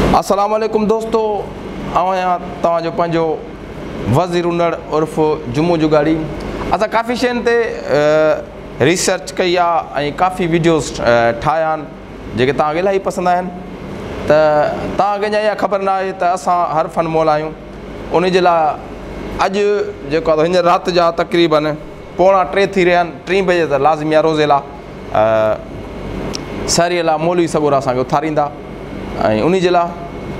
अस्सलाम वालेकुम दोस्तों, आहियां तव्हांजो पंहिंजो वज़ीर उनड़ उर्फ़ जुमो जुगाड़ी। असां काफ़ी शयुनि ते रिसर्च कई आहे ऐं काफ़ी वीडियोस ठाहिया आहिनि जेके तव्हांखे इलाही पसंदि आया आहिनि। त तव्हांखे इहा ख़बर न आहे त असां हर फन मोल आहियूं। उन जे लाइ अॼु जेको आहे हींअर राति जा तक़रीबन 2:45 थी रहिया आहिनि। 3 बजे त लाज़मी आहे रोज़े लाइ सहरीअ लाइ मौलवी सगोरा असांखे उथारींदा ऐं उन जे लाइ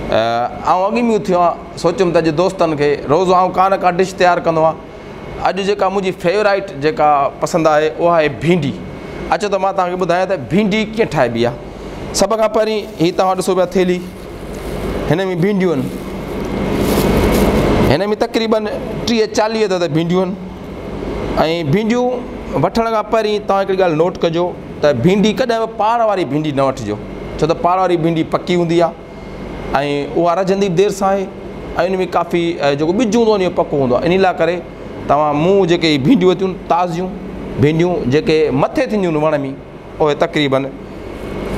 अॻी में उथियो आहे। सोचियुमि त अॼु दोस्तनि खे रोज़ु का न का डिश तयारु कंदो आहियां। अॼु जेका मुंहिंजी फेवराइट जेका पसंदि आहे उहा आहे भिंडी। अचो त मां तव्हांखे ॿुधायां त भिंडी कीअं ठाहिबी आहे। सभ खां पहिरीं हीअ तव्हां ॾिसो पिया थेली, हिन में भिंडियूं आहिनि। हिन में तक़रीबन 30-40 त भिंडियूं आहिनि। ऐं भिंडियूं वठण खां पहिरीं तव्हां हिकिड़ी ॻाल्हि नोट कजो त भिंडी कॾहिं बि पाड़ वारी भिंडी न वठिजो, छो त पाड़ वारी भिंडी पकी हूंदी आहे ऐं उहा रजंदी देरि सां आहे ऐं उन में काफ़ी जेको ॿिज हूंदो आहे उन पको हूंदो आहे। इन लाइ करे तव्हां मूं जेके भिंडियूं वरितियूं ताज़ियूं भिंडियूं जेके मथे थींदियूं आहिनि वण में, उहे तक़रीबन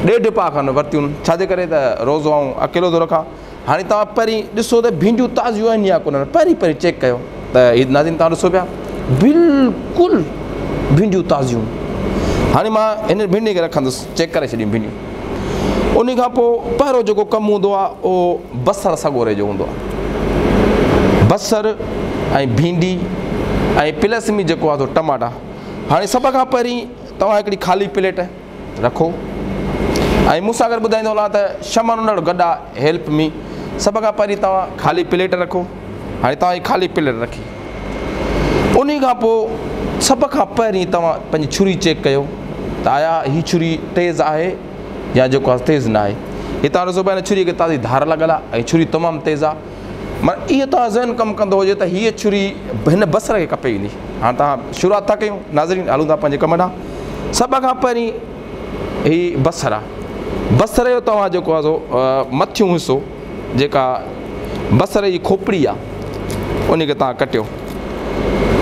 1.5 पा खनि वरितियूं आहिनि। छाजे करे त रोज़ु आऊं अकेलो थो रखां। हाणे तव्हां पहिरीं ॾिसो त भिंडियूं ताज़ियूं आहिनि या कोन, पहिरीं चेक कयो त हीअ नाज़रीन तव्हां ॾिसो पिया बिल्कुलु भिंडियूं ताज़ियूं। हाणे मां हिन भिंडी खे रखंदुसि, चेक करे छॾियूं भिंडियूं। उन खां पोइ पहिरियों जेको कमु हूंदो आहे उहो बसर सॻोरे जो हूंदो आहे। बसर ऐं भिंडी ऐं प्लस में जेको आहे टमाटा। हाणे सभ खां पहिरीं तव्हां हिकिड़ी ख़ाली प्लेट रखो ऐं मूंसां गॾु ॿुधाईंदो हलां त शमन उनड़ गॾु आहे हेल्प मी। सभ खां पहिरीं तव्हां ख़ाली प्लेट रखो। हाणे तव्हां हीअ ख़ाली प्लेट रखी, उन खां पोइ सभ खां पहिरीं तव्हां पंहिंजी छुरी चेक कयो त आया हीअ छुरी तेज़ आहे या जेको आहे तेज़ न आहे। हीअ तव्हां ॾिसो पिया हिन छुरी खे ताज़ी धार लॻल आहे ऐं छुरी तमामु तेज़ आहे। माना इहो तव्हां ज़हन कमु कंदो हुजे त हीअ छुरी हिन बसर खे खपे ईंदी। हाणे तव्हां शुरूआति था कयूं नाज़रीन, हलूं था पंहिंजे कम ॾांहुं। सभ खां पहिरीं हीअ बसर आहे। बसर जो तव्हां जेको आहे सो मथियों हिसो जेका बसर जी खोपड़ी आहे उनखे तव्हां कटियो।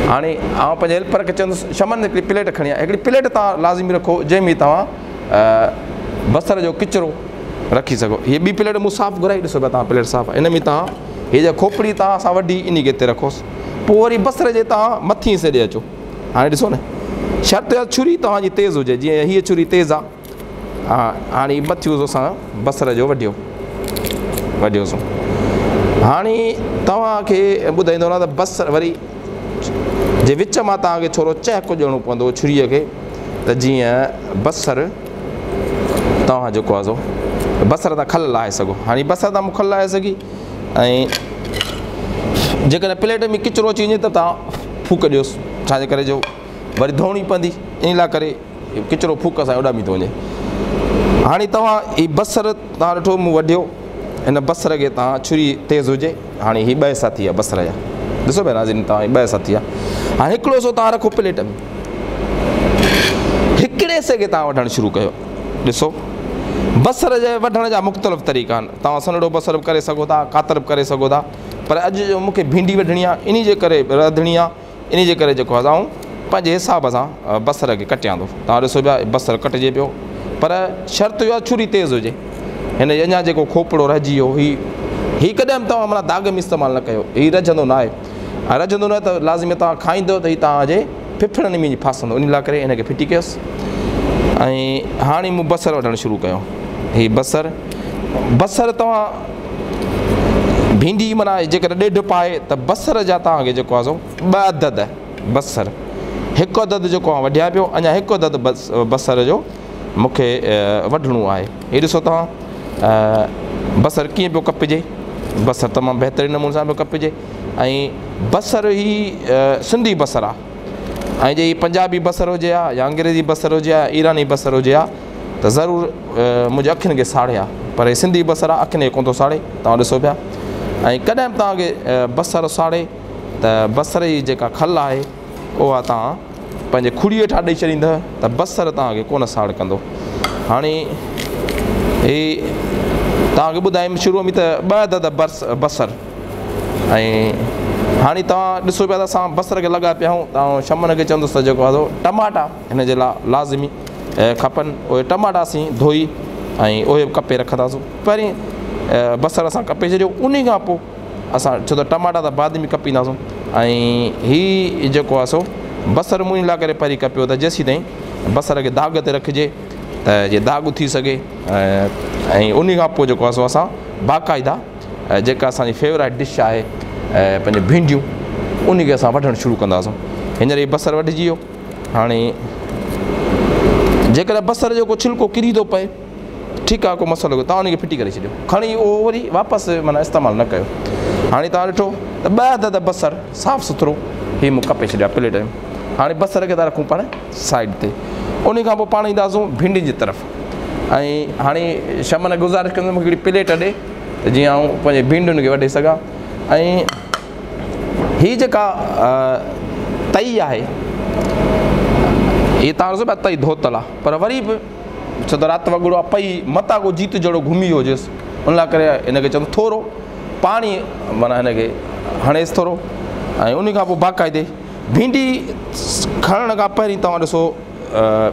हाणे आउं पंहिंजे हेल्पर खे चवंदुसि शमन हिकिड़ी प्लेट खणी आहे। हिकिड़ी प्लेट तव्हां लाज़मी रखो जंहिंमें तव्हां बसर जो किचिरो रखी सघो। हीअ ॿी प्लेट मूं साफ़ु घुराई, ॾिसो पिया तव्हां प्लेट साफ़ु। इन में तव्हां हीअ जो खोपड़ी तव्हां सां वॾी इन खे हिते रखोसि। पोइ वरी बसर जे तव्हां मथी हिसे ॾे अचो। हाणे ॾिसो न, शर्त आहे छुरी तव्हांजी तेज़ हुजे, जीअं हीअ छुरी तेज़ आहे। हा, हाणे मथियो असां बसर जो वढियोसीं। हाणे तव्हांखे ॿुधाईंदो न त बसर वरी जे विच मां तव्हांखे थोरो चहको ॾियणो पवंदो छुरीअ खे, त जीअं बसर तव्हां जेको आहे सो बसर तव्हां खल लाहे सघो। हाणे बसर तव्हां खल लाहे सघी ऐं जेकॾहिं प्लेट में किचिरो अची वञे त तव्हां फूक ॾियोसि, छाजे करे जो वरी धोणी पवंदी, इन लाइ करे किचिरो फूक सां उॾामी थो वञे। हाणे तव्हां हीअ बसर तव्हां ॾिठो मूं वढियो, हिन बसर खे तव्हां छुरी तेज़ हुजे। हाणे हीअ 2 हिसा थी आहे बसर जा, ॾिसो पिया नाज़रीन तव्हां 2 हिसा थी आहे। हाणे हिकिड़ो सो तव्हां रखो प्लेट में, हिकिड़े हिसे खे तव्हां वढणु शुरू कयो। ॾिसो बसर जे वढण जा मुख़्तलिफ़ तरीक़ा आहिनि। तव्हां सन्हड़ो बसर बि करे सघो था, कातर बि करे सघो था, पर अॼु जो मूंखे भिंडी वढणी आहे इन जे करे रधणी आहे, इन जे करे जेको आहे आऊं पंहिंजे हिसाब सां बसर खे कटियां थो। तव्हां ॾिसो पिया बसर कटिजे पियो, पर शर्त इहो आहे छुरी तेज़ हुजे। हिन अञा जेको खोपड़ो रहिजी वियो हीअ कॾहिं बि तव्हां माना दाग में इस्तेमालु न कयो, हीअ रजंदो न आहे। रजंदो न त लाज़मी तव्हां खाईंदो त हीअ तव्हांजे फिफड़नि में फासंदो, इन लाइ करे हिनखे फिटी कयोसि। ऐं हाणे मूं बसर वढणु शुरू कयो। हीअ बसर तव्हां भिंडी माना जेकर 1.5 पा आहे त बसर जा तव्हांखे जेको आहे सो 2 अदद बसर, 1 अदद जेको आहे वढिया पियो, अञा 1 अदद बसर जो मूंखे वढणो आहे। हीअ ॾिसो तव्हां बसर कीअं पियो कपिजे, बसर तमामु बहितरीनु नमूने सां पियो कपिजे। ऐं बसर ही सिंधी बसर आहे, ऐं जे पंजाबी बसर हुजे हा या अंग्रेज़ी बसर हुजे हा, ईरानी बसर हुजे हा, त ज़रूरु मुंहिंजे अखियुनि खे साड़े आहे, पर हीअ सिंधी बसर आहे, अखियुनि खे कोन थो साड़े। तव्हां ॾिसो पिया। ऐं कॾहिं बि तव्हांखे बसर साड़े त बसर जी जेका खल आहे उहा तव्हां पंहिंजे खुड़ीअ ठाहे ॾेई छॾींदव त बसर तव्हांखे कोन साड़ कंदो। हाणे हीअ तव्हांखे ॿुधायमि शुरूअ में त 2 अदद बसर। ऐं हाणे तव्हां ॾिसो पिया त असां बसर खे लॻा पिया आहियूं। तव्हां शमन खे चवंदुसि त जेको आहे टमाटा हिन जे लाइ लाज़मी खपनि। उहे टमाटा असीं धोई ऐं उहे बि कपे रखंदासीं। पहिरीं बसर असां कपे छॾियो। उन खां पोइ असां छो त टमाटा त बाद में कपींदासीं ऐं हीअ जेको आहे सो बसर मुंहिंजी लाइ करे पहिरीं कपियो त जेसीं ताईं बसर खे दाग ते रखिजे त जे दाग थी सघे। ऐं उन खां पोइ जेको आहे सो असां बाक़ाइदा जेका असांजी फेवरेट डिश आहे पंहिंजी भिंडियूं उन खे असां वढणु शुरू कंदासीं। हींअर हीअ बसर वढिजी वियो। हाणे जेकॾहिं बसर जो को छिलको किरी थो पए ठीकु आहे, को मसालो तव्हां उनखे फिटी करे छॾियो, खणी उहो वरी वापसि माना इस्तेमालु न कयो। हाणे तव्हां ॾिठो त ॿ अदद बसर साफ़ु सुथिरो हीअ मूं कपे छॾिया प्लेट में। हाणे बसर खे था रखूं पाण साइड ते। उन खां पोइ पाण ईंदासीं भिंडियुनि जी तरफ़। ऐं हाणे शमन गुज़ारिश कंदुमि मूंखे हिकिड़ी प्लेट ॾे त जीअं आउं पंहिंजे भिंडियुनि खे वढे सघां। ऐं हीअ जेका तई आहे हीअ तव्हां ॾिसो पिया तई धोतल आहे, पर वरी बि छो त राति वॻड़ो आहे पई मथां को जीत जहिड़ो घुमी वियो हुजेसि, उन लाइ करे हिनखे चवंदो थोरो पाणी माना हिनखे हणेसि थोरो। ऐं उन खां पोइ बाक़ाइदे भिंडी खणण खां पहिरीं तव्हां ॾिसो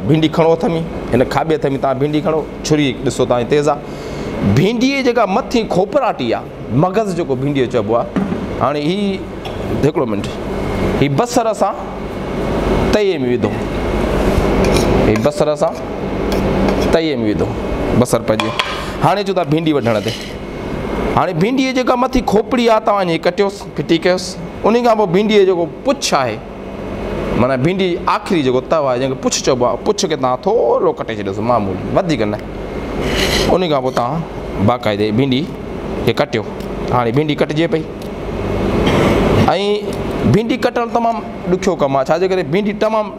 भिंडी खणो हथ में, हिन खाॿे हथ में तव्हां भिंडी खणो, छुरी ॾिसो तव्हांजी तेज़ आहे। भिंडीअ जेका मथी खोपराटी आहे मग़ज़ जेको भिंडीअ चइबो आहे। हाणे हीअ हिकिड़ो मिंट, हीअ बसर असां तईअ में विधो, हीअ बसर असां तईअ में विधो, बसर पइजे। हाणे अचूं था भिंडी वढण ते। हाणे भिंडीअ जेका मथी खोपड़ी आहे तव्हां ईअं कटियोसि फिटी कयोसि। उन खां पोइ भिंडीअ जेको पुछ आहे माना भिंडी आख़िरी जेको तव आहे जंहिंखे पुछ चइबो आहे, पुछ खे तव्हां थोरो कटे छॾियोसि मामूली, वधीक न। उन खां पोइ तव्हां बाक़ाइदे भिंडी खे कटियो। हाणे भिंडी कटिजे पई ऐं भिंडी कटणु तमामु ॾुखियो कमु आहे, छाजे करे भिंडी तमामु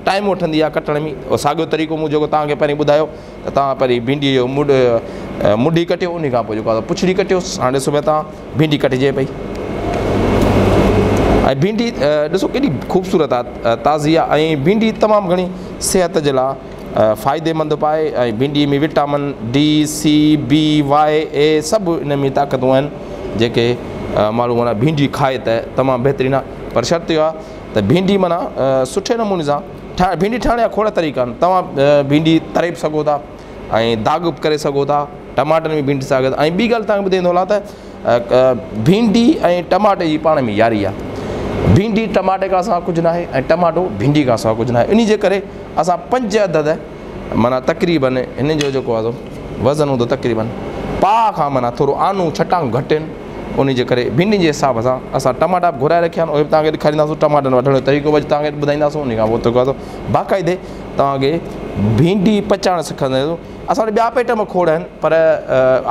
टाइम वठंदी आहे कटण में। साॻियो तरीक़ो मूं जेको तव्हांखे पहिरीं ॿुधायो त तव्हां पहिरीं भिंडीअ जो मुढी कटियो, उन खां पोइ जेको आहे पुछड़ी कटियोसि। हाणे ॾिसो पिया तव्हां भिंडी कटिजे पई ऐं भिंडी ॾिसो केॾी ख़ूबसूरत आहे, ताज़ी आहे ऐं भिंडी तमामु घणी सिहत जे लाइ फ़ाइदेमंद बि आहे। ऐं भिंडी में vitamin D, C, B, Y, A सभु इन में ताक़तूं आहिनि जेके माण्हू माना भिंडी खाए त तमामु बहितरीनु आहे। पर शर्त इहो आहे त भिंडी माना सुठे नमूने सां भिंडी ठाहिण जा खोड़ तरीक़ा आहिनि। तव्हां भिंडी तरे बि सघो था ऐं दाग बि करे सघो था, टमाटनि में भिंडी साॻ। ऐं ॿी ॻाल्हि तव्हांखे ॿुधाईंदो हलां त भिंडी ऐं टमाटे जी पाण में यारी आहे। भिंडी टमाटे खां सवाइ कुझु न आहे ऐं टमाटो भिंडी खां सवाइ कुझु न आहे। इन जे करे असां 5 अदद माना तक़रीबन हिन जो जेको आहे वज़न हूंदो तक़रीबन पाउ खां माना थोरो आनू छटांग घटि आहिनि। उन जे करे भिंडियुनि जे हिसाब सां असां टमाटा बि घुराए रखिया आहिनि, उहे बि तव्हांखे ॾेखारींदासीं। टमाटनि वठण जो तरीक़ो बि तव्हांखे ॿुधाईंदासीं। उन खां पोइ जेको बाक़ाइदे तव्हांखे भिंडी पचाइणु सिखंदासीं। असां वटि ॿिया आइटम खोड़ आहिनि, पर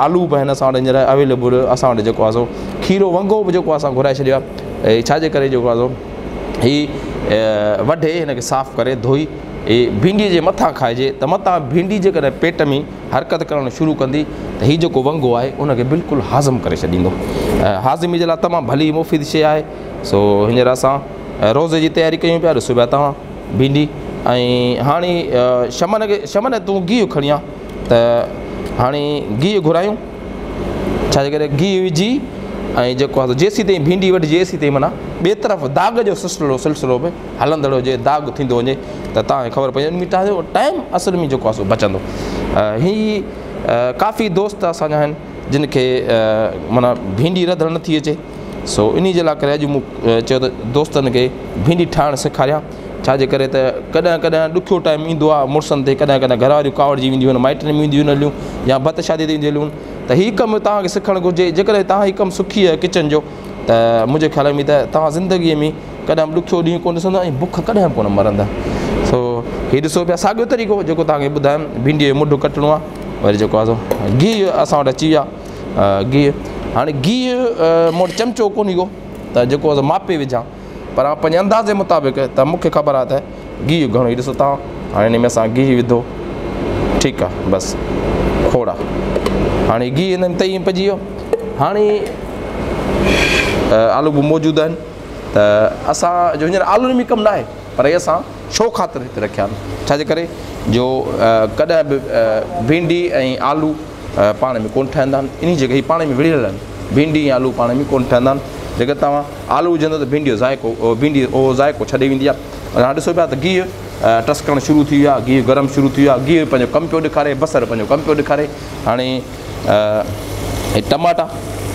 आलू बि आहिनि असां वटि हींअर अवेलेबल। असां वटि जेको आहे खीरो वंगो बि जेको असां घुराए छॾियो आहे। छाजे करे जेको आहे हीअ वढे हिनखे साफ़ु करे धोई भिंडीअ जे मथां खाइजे त मथां भिंडी जेकॾहिं पेट में हरकत करणु शुरू कंदी त हीअ जेको वंगो आहे उनखे बिल्कुलु हाज़म करे छॾींदो। हाज़िमी जे लाइ तमामु भली मुफ़ीद शइ आहे। सो हींअर असां रोज़े जी तयारी कयूं पिया। ॾिसो पिया तव्हां भिंडी। ऐं हाणे शमन तूं गिहु खणी आ त हाणे गिहु घुरायूं, छाजे करे गिहु विझी ऐं जेको आहे जेसीं ताईं भिंडी वढिजे जेसीं ताईं माना ॿिए तरफ़ दाग जो सिलसिलो बि हलंदड़ो हुजे, दाग थींदो वञे त तव्हांखे ख़बर पइजे उन में तव्हांजो टाइम असल में जेको आहे बचंदो। हीअ काफ़ी दोस्त असांजा आहिनि जिन खे माना भिंडी रधणु नथी अचे। सो इन जे लाइ करे अॼु मूं चयो त दोस्तनि खे भिंडी ठाहिणु सेखारियां। छाजे करे त कॾहिं कॾहिं ॾुखियो टाइम ईंदो आहे मुड़ुसनि ते, कॾहिं कॾहिं घर वारियूं कावड़जी वेंदियूं आहिनि, माइटनि में ईंदियूं हलियूं या भत शादी ते ईंदियूं हलियूं। त हीअ कमु तव्हांखे सिखणु घुरिजे। जेकॾहिं तव्हां हीअ कमु सिखी आहे किचन जो त मुंहिंजे ख़्याल में त तव्हां ज़िंदगीअ में कॾहिं बि ॾुखियो ॾींहुं कोन ॾिसंदा ऐं बुख कॾहिं कोन मरंदा। सो हीअ ॾिसो पिया साॻियो तरीक़ो जेको तव्हांखे ॿुधायमि, भिंडीअ जो मुढो कटिणो आहे। वरी जेको आहे गिहु असां वटि अची विया गिहु। हाणे गिहु मूं वटि चमिचो कोन्हे को त जेको आहे मापे विझां, पर पंहिंजे अंदाज़े मुताबिक़ त मूंखे ख़बर आहे त गिहु घणो ई ॾिसो तव्हां। हाणे हिन में असां गिहु विधो, ठीकु आहे, बसि खोड़ आहे। हाणे गिहु हिन में तई पइजी वियो। हाणे आलू बि मौजूदु आहिनि त असांजो हींअर आलूनि में कमु न आहे, पर इहे असां शो ख़ातिर हिते रखिया आहिनि। छाजे करे जो कॾहिं बि भिंडी ऐं आलू पाण में कोन ठहंदा आहिनि, इन जॻह पाण में विढ़ियल आहिनि। भिंडी ऐं आलू पाण में कोन ठहंदा आहिनि। जेकर तव्हां आलू विझंदो त भिंडी जो ज़ाइको भिंडी उहो ज़ाइको छॾे वेंदी आहे। हाणे ॾिसो पिया त गिहु टस्कणु शुरू थी वियो आहे, गिहु गरम शुरू थी वियो आहे, गिहु पंहिंजो कमु पियो ॾेखारे, बसर पंहिंजो कमु पियो ॾेखारे। हाणे ऐं टमाटा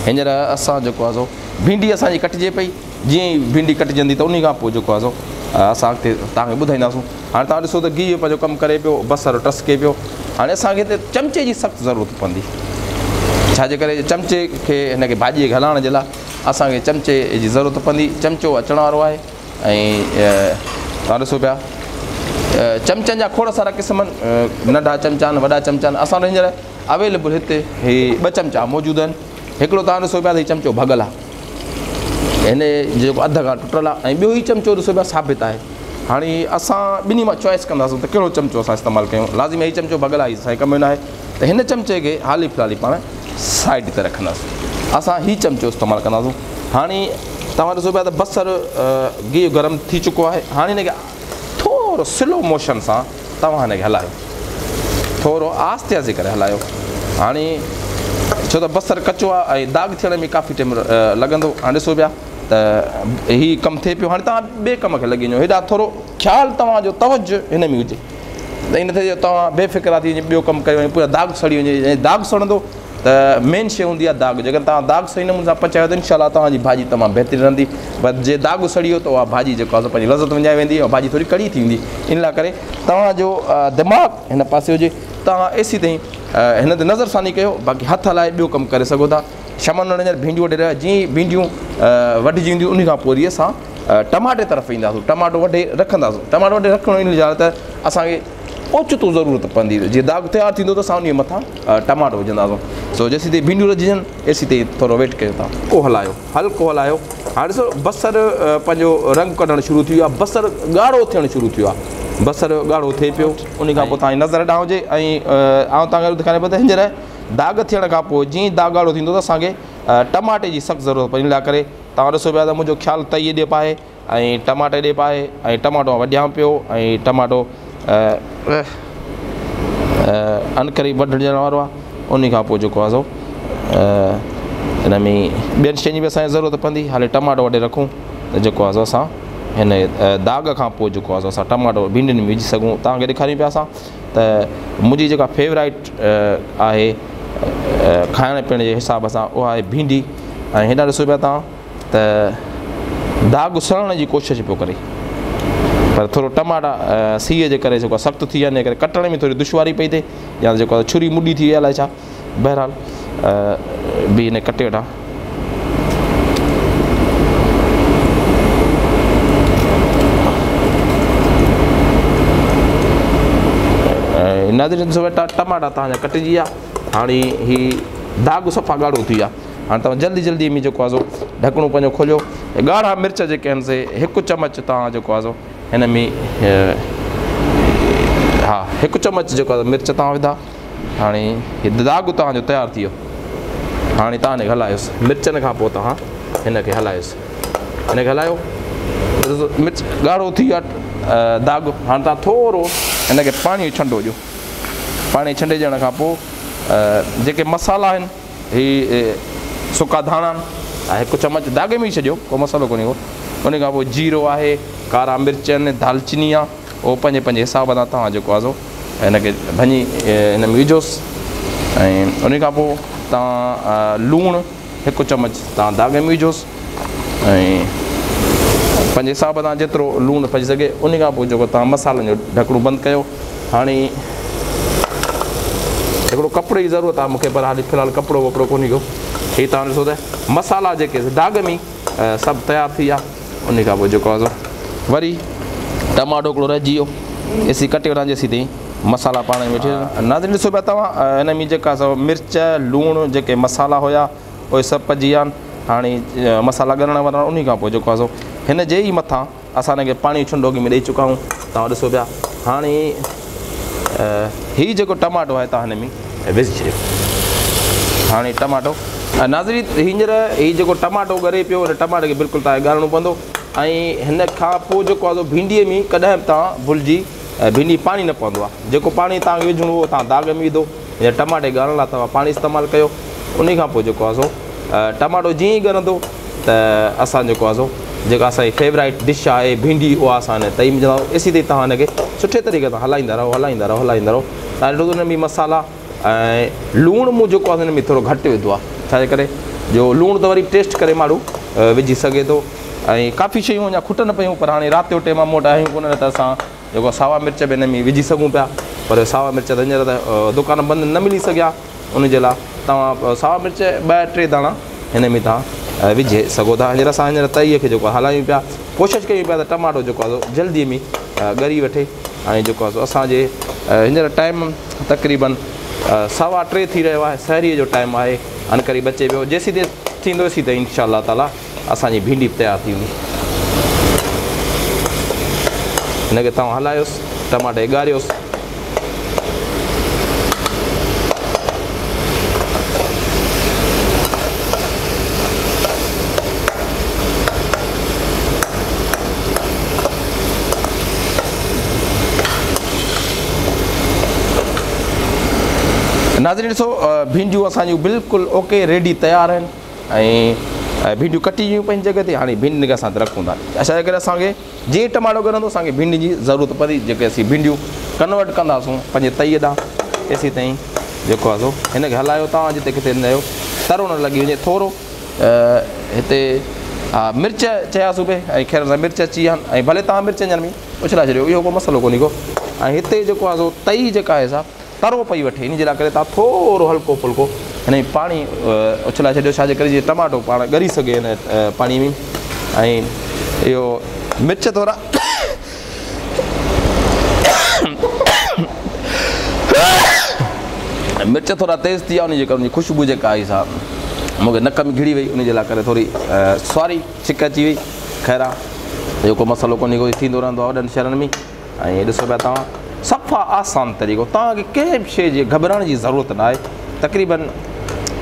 हींअर असां जेको आहे सो भिंडी असांजी कटिजे पई जीअं ई भिंडी कटिजंदी त उन खां पोइ जेको आहे सो असां अॻिते तव्हांखे ॿुधाईंदासीं हाणे तव्हां ॾिसो त गिहु पंहिंजो कमु करे पियो बसरु टसके पियो हाणे असांखे हिते चमचे जी सख़्तु ज़रूरत पवंदी छाजे करे चमचे खे हिनखे भाॼीअ खे हलाइण जे लाइ असांखे चमचे जी ज़रूरत पवंदी चमचो अचण वारो आहे ऐं तव्हां ॾिसो पिया चमचनि जा खोड़ सारा क़िस्म आहिनि नंढा चमचा आहिनि वॾा चमचा आहिनि असां वटि हींअर अवेलेबल हिते ही 2 चमचा मौजूदु आहिनि हिकिड़ो तव्हां ॾिसो पिया त हीउ चमचो भॻल आहे हिन जेको अध खां टुटल आहे ऐं ॿियो ई चमचो ॾिसो पिया साबित आहे हाणे असां ॿिन्ही मां चॉइस कंदासीं त कहिड़ो चमचो असां इस्तेमालु कयूं लाज़िमी हीउ चमचो भॻल आहे असांजे कम में न आहे त हिन चमचे खे हाली फ़िलहाल पाण साइड ते रखंदासीं असां हीउ चमचो इस्तेमालु कंदासीं हाणे तव्हां ॾिसो पिया त बसरु गिहु गरम थी चुको आहे हाणे हिनखे थोरो स्लो मोशन सां तव्हां हिनखे हलायो थोरो आहिस्ते आहिस्ते करे हलायो हाणे छो त बसरु कचो आहे ऐं दाग़ थियण में काफ़ी टाइम लॻंदो हाणे ॾिसो पिया त हीउ कमु थिए पियो हाणे तव्हां ॿिए कम खे लॻी वञो हेॾा थोरो ख़्यालु तव्हांजो तवजो हिन में हुजे त इन ते तव्हां बेफ़िक्रा थी वञे ॿियो कमु कयो वञे पूरा दाग़ सड़ी वञे ऐं दाग़ सड़ंदो त मेन शइ हूंदी आहे दाग़ जेकर तव्हां दाग़ सही नमूने सां पचायो त इनशाला तव्हांजी भाॼी तमामु बहितरीनु रहंदी पर जे दाग़ सड़ी वियो त उहा भाॼी जेको आहे पंहिंजी लज़त विञाए वेंदी ऐं भाॼी थोरी कड़ी थी वेंदी इन लाइ करे तव्हांजो दिमाग़ु हिन पासे हुजे तव्हां एसी ताईं हिन ते नज़रसानी कयो बाक़ी हथु हलाए ॿियो कमु करे सघो था शमन हींअर भिंडियूं वढे रहिया जीअं भिंडियूं वढिजी वेंदियूं उन खां पोइ वरी असां टमाटे तरफ़ ईंदासीं टमाटो वढे रखंदासीं टमाटो वढे रखणो इन लाइ त असांखे ओचितो ज़रूरत पवंदी जीअं दाग़ तयारु थींदो त असां उन मथां टमाटो विझंदासीं सो जेसीं ताईं भिंडियूं रझजनि एसी ताईं थोरो वेट कयो था पोइ हलायो हल्को हलायो हाणे ॾिसो बसरु पंहिंजो रंग कढणु शुरू थी वियो आहे बसरु ॻाढ़ो थियणु शुरू थियो आहे बसरु ॻाढ़ो थिए पियो उन खां पोइ तव्हांजी नज़र ॾांहुं हुजे ऐं आउं तव्हांखे ॾेखारे पियो त हींअर दाग़ थियण खां पोइ जीअं दाग़ ॻाढ़ो थींदो त असांखे टमाटे जी सख़्तु ज़रूरत पवंदी इन लाइ करे तव्हां ॾिसो पिया त मुंहिंजो ख़्यालु तई ॾे पाए ऐं टमाटे ॾे पाए ऐं टमाटो वढियां पियो ऐं टमाटो अनकरी वढिजण वारो आहे उन खां पोइ जेको आहे सो हिन में ॿियनि शयुनि जी बि असांखे ज़रूरत पवंदी हाली टमाटो वढे रखूं त जेको आहे सो असां हिन दाग़ खां पोइ जेको आहे सो असां टमाटो भिंडियुनि में विझी सघूं तव्हांखे ॾेखारियूं पिया असां त मुंहिंजी जेका फेवराइट आहे खाइण पीअण जे हिसाब सां उहा आहे भिंडी ऐं हेॾा ॾिसो पिया तव्हां त दाग़ सड़ण जी कोशिशि पियो करे पर थोरो टमाटा सीअ जे करे जेको आहे सख़्तु थी विया इन करे कटण में थोरी दुश्वारी पई थिए या जेको आहे छुरी मुॾी थी वई अलाए छा बहरहाल बि हिन कटे वठां नाज़रीन ॾिसो बेटा टमाटा तव्हांजा कटिजी विया हाणे हीउ दाग़ सफ़ा ॻाढ़ो थी विया हाणे तव्हां जल्दी जल्दी में जेको आहे सो ढकणो पंहिंजो खोलियो ॻाढ़ा मिर्च जेके आहिनि से 1 चमच तव्हां जेको आहे सो हिन में हा 1 चमच जेको आहे मिर्च तव्हां विधा हाणे हीउ दाग़ तव्हांजो तयारु थी वियो हाणे तव्हां हिनखे हलायोसि मिर्चनि खां पोइ तव्हां हिनखे हलायोसि हिनखे हलायो मिर्च ॻाढ़ो थी वियो आहे दाग़ हाणे तव्हां थोरो हिनखे पाणी छंडो ॾियो पाणी छंडे ॾियण खां पोइ जेके मसाला आहिनि हीअ सुका धाणा आहिनि 1 चमच दाग़ में ई छॾियो को मसालो कोन्हे को उन खां पोइ जीरो आहे कारा मिर्च आहिनि दालचीनी आहे उहो पंहिंजे हिसाब सां तव्हां जेको आहे सो हिनखे भञी हिन में विझोसि ऐं उन खां पोइ तव्हां लूणु 1 चमच तव्हां दाग़ में विझोसि ऐं पंहिंजे हिसाब सां जेतिरो लूणु पइजी सघे उन खां पोइ जेको तव्हां मसालनि जो ढकणो बंदि कयो हाणे हिकिड़ो कपिड़े जी ज़रूरत आहे मूंखे पर हाली फ़िलहालु कपिड़ो वपिड़ो कोन्हे को हीअ तव्हां ॾिसो त मसाला जेके दाग़ में सभु तयारु थी विया उन खां पोइ जेको आहे वरी टमाटो हिकिड़ो रहिजी वियो एसी कटे वठां जेसीं ताईं मसाला पाण में वेठे नाज़रीन ॾिसो पिया तव्हां हिन में जेका सभु मिर्च लूणु जेके मसाला हुया उहे सभु पइजी विया आहिनि हाणे मसाला ॻरण वरण उन खां पोइ जेको आहे सो हिन जे ई मथां असां हिनखे पाणी छुंडोगी में ॾेई चुका आहियूं तव्हां ॾिसो पिया हाणे हीउ जेको टमाटो आहे तव्हां हिन में विझी छॾियो हाणे टमाटो नाज़रीन हींअर हीउ जेको टमाटो ॻरे पियो हुन टमाटे खे बिल्कुलु तव्हांखे ॻारणो पवंदो ऐं हिन खां पोइ जेको आहे भिंडीअ में कॾहिं बि तव्हां भुलिजी भिंडी पाणी न पवंदो आहे जेको पाणी तव्हांखे विझणो उहो तव्हां दाग़ में विधो या टमाटे ॻारण लाइ तव्हां पाणी इस्तेमालु कयो उन खां पोइ जेको आहे सो टमाटो जीअं ई ॻरंदो त असां जेको आहे सो जेका असांजी फेवराइट डिश आहे भिंडी उहा असां हिन तई में विझंदा आहियूं एसी ताईं तव्हां हिनखे सुठे तरीक़े सां हलाईंदा रहो तव्हां ॾिठो हुन में मसाला ऐं लूणु मूं जेको आहे हिन में थोरो घटि विधो आहे छाजे करे जो लूणु त वरी टेस्ट करे माण्हू विझी सघे थो ऐं काफ़ी शयूं अञा खुटनि पियूं पर हाणे राति जो टाइम मां मोटा आहियूं कोन त असां जेको सावा मिर्च बि हिन में विझी सघूं पिया पर सावा मिर्च त हींअर त दुकान बंदि न मिली सघिया उनजे लाइ तव्हां सावा मिर्च 2-3 दाणा हिन में तव्हां विझी सघो था हींअर तईअ खे जेको हलायूं पिया कोशिशि कयूं पिया त टमाटो जेको आहे जल्दी में ॻरी वठे ऐं जेको आहे असांजे हींअर टाइम तक़रीबन 2:15 थी रहियो आहे सहरीअ जो टाइम आहे अनक़रीब अचे पियो जेसीं थींदोसीं त इंशा अल्लाह ताला असांजी भिंडी तयारु थी वेंदी हिनखे तव्हां हलायोसि टमाटे ॻारियोसि नाज़रीन ॾिसो भिंडियूं असांजूं बिल्कुलु ओके रेडी तयारु आहिनि ऐं भिंडियूं कटी वियूं पंहिंजी जॻह ते हाणे भिंडियुनि खे असां रखूं था छाजे करे असांखे जीअं टमाटो ॻरंदो असांखे भिंडी जी ज़रूरत पवंदी जेके असीं भिंडियूं कन्वर्ट कंदासूं पंहिंजे तईअ ॾांहुं तेसीं ताईं जेको आहे हिनखे हलायो तव्हां जिते किथे हिनजो तरो न लॻी वञे थोरो हिते हा मिर्च चयासीं पई ऐं ख़ैर सां मिर्च अची विया आहिनि ऐं भले तव्हां मिर्च हींअर में उछला छॾियो इहो को मसालो कोन्हे को ऐं हिते जेको आहे तई जेका आहे सा तरो पई वठे इन जे लाइ करे तव्हां थोरो हल्को फुल्को हिन में पाणी उछलाए छॾियो छाजे करे जीअं टमाटो पाण ॻरी सघे हिन पाणी में ऐं इहो मिर्च थोरा मिर्च थोरा तेज़ थी विया उनजे करे उनजी ख़ुशबू जेका आई सा मूंखे नक में घिड़ी वई उनजे लाइ करे थोरी सवारी छिक अची वई ख़ैर आहे इहो को मसालो कोन्हे को थींदो रहंदो आहे वॾनि शहरनि में ऐं ॾिसो पिया तव्हां सफ़ा आसान तरीक़ो तव्हांखे कंहिं बि शइ जी घबराइण जी ज़रूरत न आहे तक़रीबन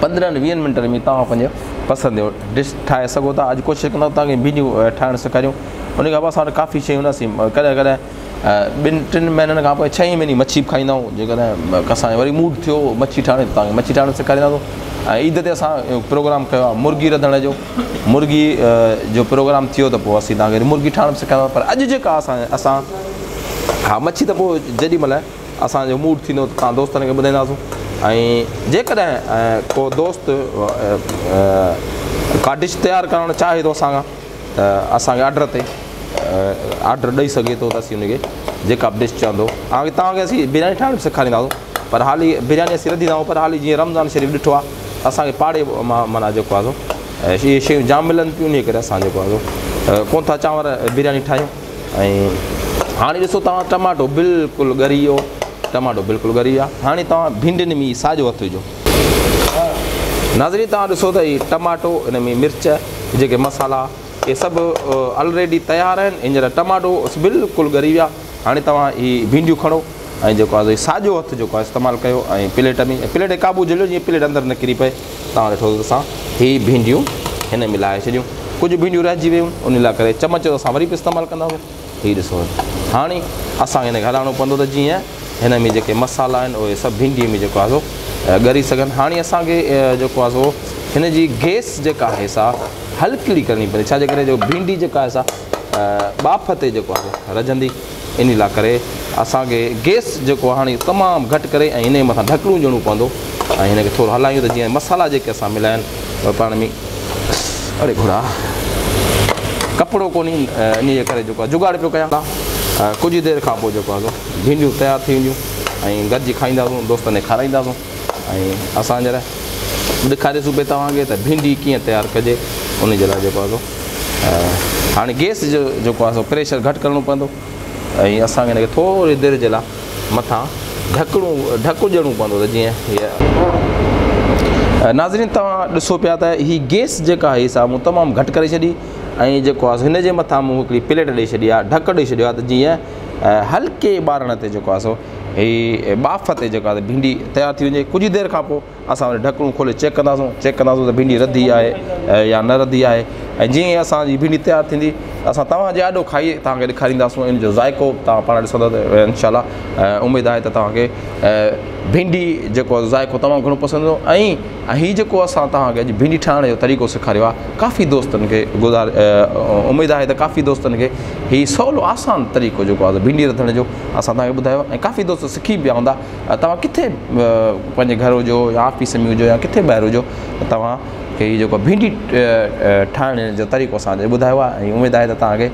15-20 मिंटनि में तव्हां पंहिंजो पसंदि जो डिश ठाहे सघो था अॼु कोशिशि कंदा तव्हांखे भिंडियूं ठाहिणु सेखारियूं उन खां पोइ असां वटि काफ़ी शयूं असीं कॾहिं कॾहिं 2-3 महीननि खां पोइ 6 महीने मच्छी बि खाईंदा आहियूं जेकॾहिं असांजो वरी मूड थियो मच्छी ठाहिण तव्हांखे मच्छी ठाहिणु सेखारींदासीं ऐं ईद ते असां प्रोग्राम कयो आहे मुर्गी रधण जो मुर्गी जो प्रोग्राम थियो त पोइ असीं तव्हांखे मुर्गी ठाहिणु सेखारींदासीं पर अॼु जेका असां हा मच्छी त पोइ जेॾी महिल असांजो मूड थींदो त तव्हां दोस्तनि खे ॿुधाईंदासीं ऐं जेकॾहिं को दोस्त का डिश तयारु करणु चाहे थो असांखां त असांखे ऑडर ते ऑडर ॾेई सघे थो त असीं हुनखे जेका बि डिश चवंदो हाणे तव्हांखे असीं बिरयानी ठाहिणु बि सेखारींदासीं पर हाली बिरयानी असीं रधींदा आहियूं पर हाली जीअं रमज़ान शरीफ़ ॾिठो आहे असांखे पाड़े मां माना जेको आहे इहे शयूं जाम मिलनि थियूं उन करे असां जेको आहे कोन था चांवर बिरयानी ठाहियूं ऐं हाणे ॾिसो तव्हां टमाटो बिल्कुलु ॻरी वियो टमाटो बिल्कुलु ॻरी वियो आहे हाणे तव्हां भिंडियुनि में साॼो हथु विझो नाज़रीन तव्हां ॾिसो त हीउ टमाटो हिन में मिर्च जेके मसाला इहे सभु ऑलरेडी तयारु आहिनि हींअर टमाटो बिल्कुलु ॻरी विया हाणे तव्हां हीअ भिंडियूं खणो ऐं जेको आहे साॼो हथु जेको आहे इस्तेमालु कयो ऐं प्लेट में प्लेट क़ाबू झलियो जीअं प्लेट अंदरि न किरी पए तव्हां ॾिठो त असां हीअ भिंडियूं हिन में लाहे छॾियूं कुझु भिंडियूं रहिजी वियूं उन लाइ करे चमच असां वरी बि इस्तेमालु कंदासीं हीअ ॾिसो हाणे असांखे हिनखे हलाइणो पवंदो त जीअं हिन में जेके मसाला आहिनि उहे सभु भिंडीअ में जेको आहे ॻरी सघनि हाणे असांखे जेको आहे हिन जी गैस जेका आहे सा हल्की करणी पवंदी छाजे करे जो भिंडी जेका आहे सा बाफ़ ते जेको आहे रझंदी इन लाइ करे असांखे गैस जेको आहे हाणे तमामु घटि करे ऐं हिन जे मथां ढकणो ॾियणो पवंदो ऐं हिनखे थोरो हलायूं त जीअं मसाला जेके असां मिलाइनि पाण में अड़े घोड़ा कपिड़ो कोन्हे इन जे करे जेको आहे जुगाड़ पियो कयां कुझु देरि खां पोइ जेको आहे भिंडियूं तयारु थी वेंदियूं ऐं गॾिजी खाईंदासीं दोस्तनि खे खाराईंदासीं ऐं असां जरा ॾेखारीसूं पिए तव्हांखे त भिंडी कीअं तयारु कजे उन जे लाइ जेको आहे हाणे गैस जो जेको आहे प्रेशर घटि करिणो पवंदो ऐं असांखे हिनखे थोरी देरि जे लाइ मथां ढकु ॾियणो पवंदो त जीअं हीअ नाज़रीन तव्हां ॾिसो पिया त हीअ गैस जेका आहे सा मूं तमामु घटि करे छॾी ऐं जेको आहे हिन जे मथां मूं हिकिड़ी प्लेट ॾेई छॾी आहे ढकु ॾेई छॾियो आहे त जीअं हल्के ॿारण ते जेको आहे हीअ बाफ़ ते जेको आहे भिंडी तयारु थी वञे कुझु देरि खां पोइ असां वरी ढकणु खोले चेक कंदासीं त भिंडी रधी आहे या न रधी आहे ऐं जीअं असांजी भिंडी तयारु थींदी असां तव्हांजे आॾो खाई तव्हांखे ॾेखारींदासीं इन जो ज़ाइक़ो तव्हां पाण ॾिसंदव त इंशाल्लाह उमेदु आहे त तव्हांखे भिंडी जेको ज़ाइक़ो तमामु घणो पसंदि ईंदो। ऐं हीउ जेको असां तव्हांखे अॼु भिंडी ठाहिण जो तरीक़ो सेखारियो आहे काफ़ी दोस्तनि खे उमेदु आहे त काफ़ी दोस्तनि खे हीउ सवलो आसान तरीक़ो जेको आहे भिंडी रधण जो असां तव्हांखे ॿुधायो ऐं काफ़ी दोस्त सिखी बि हूंदा। तव्हां किथे पंहिंजे घर हुजो या ऑफिस में हुजो या किथे ॿाहिरि हुजो तव्हां खे हीउ जेको भिंडी ठाहिण जो तरीक़ो असांखे ॿुधायो आहे ऐं उमेदु आहे त तव्हांखे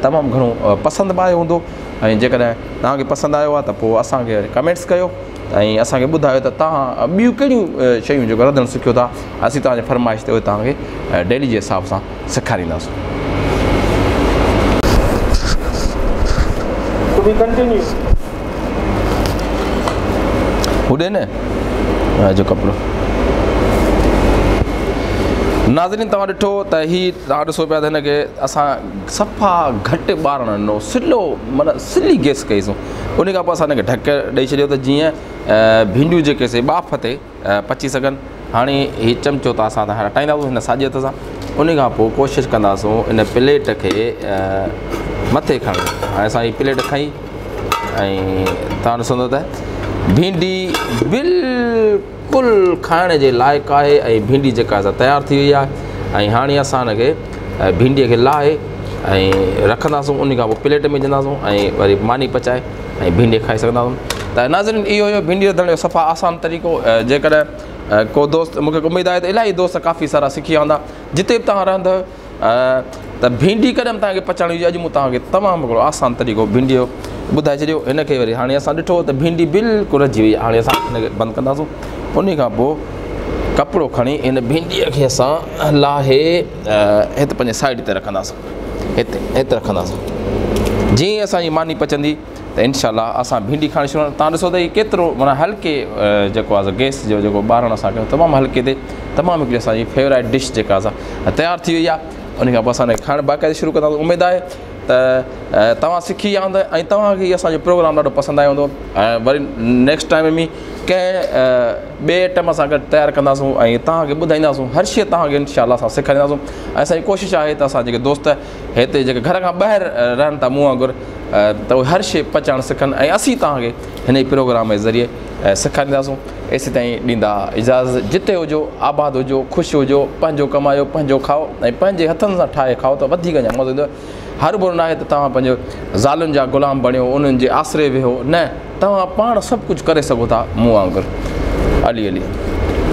तमामु घणो पसंदि बि आयो हूंदो। ऐं जेकॾहिं तव्हांखे पसंदि आयो आहे त पोइ असांखे कमेंट्स कयो ऐं असांखे ॿुधायो त तव्हां ॿियूं कहिड़ियूं शयूं जेको रधणु सिखियो था असीं तव्हांजे फरमाइश ते उहे तव्हांखे डेली जे हिसाब सां सेखारींदासीं। होॾे न जो कपिड़ो नाज़रीन तव्हां ॾिठो त हीउ तव्हां ॾिसो पिया त हिनखे असां सफ़ा घटि ॿारणु ॾिनो सिलो माना सिली गैस कईसीं। उन खां पोइ असां हिनखे ढक ॾेई छॾियो त जीअं भिंडियूं जेके से ॿाफ ते पची सघनि। हाणे हीउ चमिचो त असां हटाईंदासीं हिन साॼे हथ सां। उन खां पोइ कोशिशि कंदासीं इन प्लेट खे मथे खणण। हाणे असां हीअ प्लेट खई ऐं तव्हां ॾिसंदव त भिंडी बिल्कुलु खाइण जे लाइक़ु आहे ऐं भिंडी जेका असां तयारु थी वई आहे। ऐं हाणे असां हिनखे भिंडीअ खे लाहे ऐं रखंदासीं। उन खां पोइ प्लेट में विझंदासीं ऐं वरी मानी पचाए ऐं भिंडी खाई सघंदासीं। त नाज़रीन इहो हुयो भिंडी रधण जो सफ़ा आसान तरीक़ो। जेकॾहिं को दोस्त मूंखे उमेदु आहे त इलाही दोस्त काफ़ी सारा सिखी विया हूंदा जिते बि तव्हां रहंदव त भिंडी कॾहिं बि तव्हांखे पचाइणी हुजे। अॼु मूं तव्हांखे तमामु हिकिड़ो आसान तरीक़ो भिंडीअ जो ॿुधाए छॾियो। हिनखे वरी हाणे असां ॾिठो त भिंडी बिल्कुलु रझी वई। हाणे असां हिनखे बंदि कंदासीं। उन खां पोइ कपिड़ो खणी इन भिंडीअ खे असां लाहे हिते पंहिंजे साइड ते रखंदासीं। हिते रखंदासीं। जीअं असांजी मानी पचंदी त इनशाला असां भिंडी खाइण शुरू। तव्हां ॾिसो त हीउ केतिरो माना हल्के जेको आहे गैस जो जेको ॿारणु असां कयूं तमामु हल्के ते तमामु हिकिड़ी असांजी फेवरेट डिश जेका असां तयारु थी वई आहे। उन खां पोइ असां हिनखे खाइणु बाक़ाइदे शुरू कंदासीं। उमेदु आहे त तव्हां सिखी विया हूंदा ऐं तव्हांखे इहो असांजो प्रोग्राम ॾाढो पसंदि आयो हूंदो। ऐं वरी नेक्स्ट टाइम में कंहिं ॿिए आइटम सां गॾु तयारु कंदासीं ऐं तव्हांखे ॿुधाईंदासीं। हर शइ तव्हांखे इनशाला असां सेखारींदासीं। ऐं असांजी कोशिशि आहे त असां जेके दोस्त हिते जेके घर खां ॿाहिरि रहनि था मूं वांगुरु त उहे हर शइ पचाइणु सिखनि ऐं असीं तव्हांखे हिन ई प्रोग्राम जे ज़रिए सेखारींदासीं। एसी ताईं ॾींदा इजाज़त। जिते हुजो आबाद हुजो ख़ुशि हुजो पंहिंजो कमायो पंहिंजो खाओ ऐं पंहिंजे हथनि सां ठाहे खाओ त वधीक अञा मज़ो ईंदो। हर बुरो न आहे त तव्हां पंहिंजो ज़ालुनि जा ग़ुलाम बणियो उन्हनि जे आसिरे वेहो। न तव्हां पाण सभु कुझु करे सघो था मूं वांगुरु। अली अली।